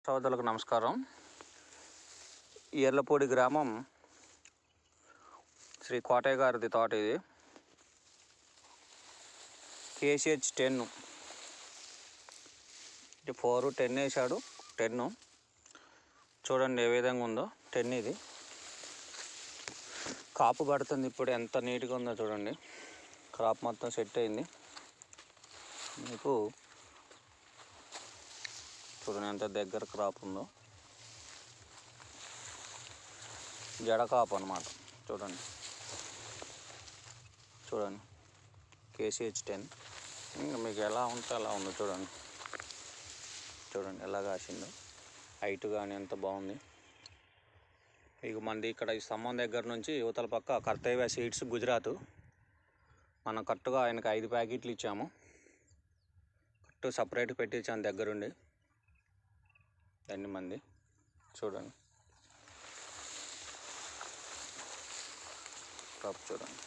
సోదరులకు నమస్కారం. ఎర్లపూడి గ్రామం శ్రీ కోటయ్య గారిది తోట ఇది. KCH 10 ఇది 4 10 వేసాడు. 10 చూడండి ఏ విధంగా ఉందో. 10 ఇది కాపు పడుతుంది. ఇప్పుడు ఎంత నీట్గా ఉందో చూడండి. క్రాప్ మొత్తం సెట్ అయింది. మీకు చూడండి ఎంత దగ్గర క్రాప్ ఉందో. జడ కాపు అన్నమాట. చూడండి KCH 10 ఇంకా మీకు ఎలా ఉంటే అలా ఉందో చూడండి. ఎలా కాసిందో. హైట్ కానీ ఎంత బాగుంది. ఇక మంది ఇక్కడ ఈ స్తంభం దగ్గర నుంచి యువతల పక్క కర్తవ్య సీడ్స్ గుజరాత్. మనం కరెక్ట్గా ఆయనకి 5 ప్యాకెట్లు ఇచ్చాము. కరెక్ట్ సపరేట్ పెట్టించాను దగ్గరుండి. ఎన్ని మంది చూడండి. చూడండి